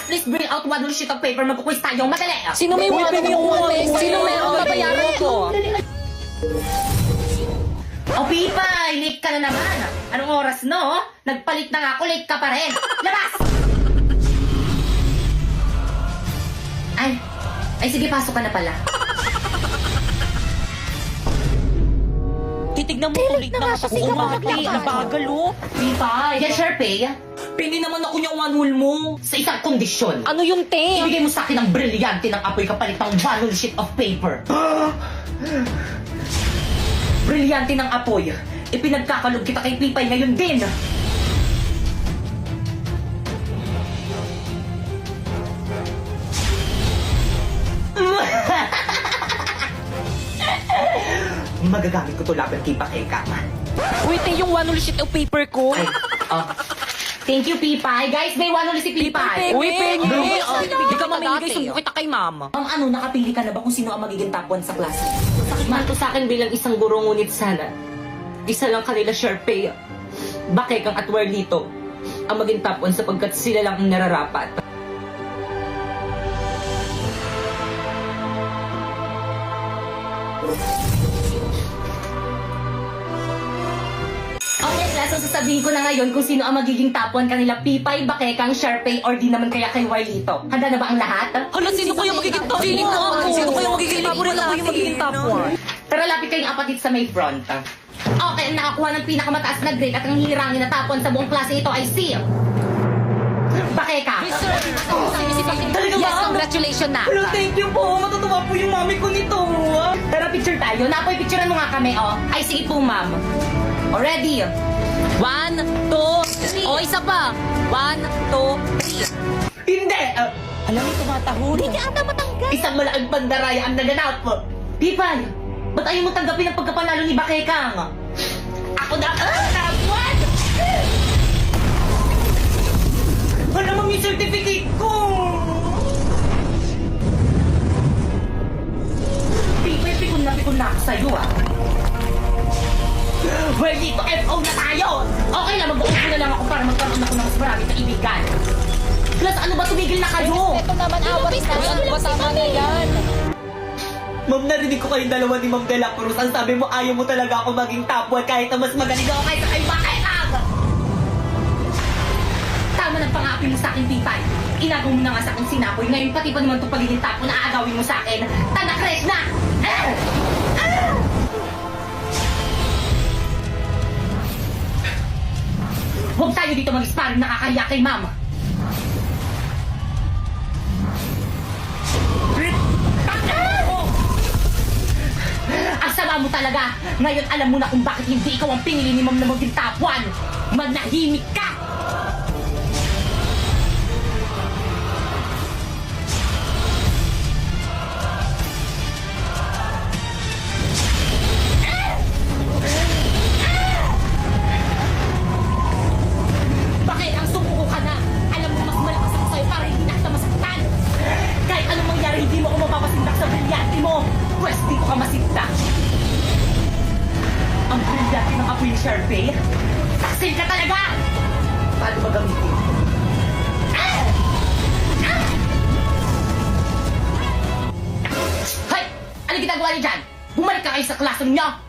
Please bring out one sheet of paper. Magkukwis tayo. Madali. Sino may one Sino meron babayaran ko? O Pipay, late ka na naman. Anong oras no? Nagpalit na nga ako, late ka pa rin. Labas! Ay sige, pasok ka na pala. Titignan mo ulit na nga kasi umati. Ang bagal oh. Pipay, get your pay. Pengi naman ako niyang one whole mo. Sa isang kondisyon. Ano yung te? Ibigay mo sa akin ang brilyante ng apoy kapalit ng one whole sheet of paper. Brilyante ng apoy. Ipinagkakalog kita kay Pipay ngayon din. Magagamit ko to laban kay Pakekama. Wait, te, yung one whole sheet of paper ko. Ay, thank you, Pipay. Guys, may one ulit si Pipay. Uy, pengi! Hindi ka Dati. mamimigay, sumbok kita kay mama. Ano, nakapili ka na ba kung sino ang magiging top 1 sa klase? Masakit man to sa akin bilang isang guro, ngunit sana isa lang kanila Sharpay, Bakekang at Warlito ang maging top 1 sapagkat sila lang ang nararapat. Okay, class, so sasabihin ko na ngayon kung sino ang magiging top 1 kanila Pipay, Bakekang, Sharpay, or di naman kaya kay Warlito. Handa na ba ang lahat? Hala, sino kaya magiging top 1? Feeling ko ako. Sino kaya magiging top 1? Ako yung magiging top 1. Tara, lapit kayong apat dito sa may front. Okay, ang nakakuha ng pinakamataas na grade at ang hirangin na top 1 sa buong klase ito ay si Bakeka. Talaga ba? Yes, congratulations na. Hello, thank you po. Matutuwa po yung mami ko nito. Tara, picture tayo. Napoy, picturean mo nga kami, oh. Ay, sige po, ma'am. O, ready? 1, 2, 3. O, isa pa. 1, 2, 3. Hindi! Alam mo, tumatahol. Hindi ata matanggal. Isang malaking pandaraya ang naganap. Pipay, ba't ayaw mo tanggapin ang pagkapanalo ni Bakekang? Ako na, nakakuan! Wala naman yung certificate ko! Pipay, pikon na ako sa'yo, ah. Well, dito, FO na tayo! Okay na, mag-uupo na lang ako para magkaroon ako ng mas maraming kaibigan. Plus, ano ba, tumigil na kayo? Ito naman, awat na. Ano ba tama na yan? Ma'am, narinig ko kayong dalawa ni Ma'am De La Cruz. Ang sabi mo, ayaw mo talaga ako maging top 1 kahit na mas magaling ako kaysa kay Bakekang! Tama ng pangapi mo sa akin, Pipay. Inagaw mo na nga sa akong sinapoy. Ngayon, pati pa naman itong pagiging top 1 na aagawin mo sa akin. Tanakres na! Huwag tayo dito mag-sparring, nakakahiya kay Ma'am. Ang sama mo talaga! Ngayon alam mo na kung bakit hindi ikaw ang pinili ni Ma'am na maging top 1! Manahimik ka! Bakit ang sumuko ka na? Alam mo mas malakas ako sa'yo para hindi na kita masaktan! Kahit anong mangyari, hindi mo ako mapapasindak sa brilyante mo! Pwes, dito ka masinta! Ang brilyante ng apoy ni Sharpay? Taksil ka talaga! Paano ba gamitin? Hoy! Ano ginagawa niyo dyan? Bumalik ka kayo sa klase niyo!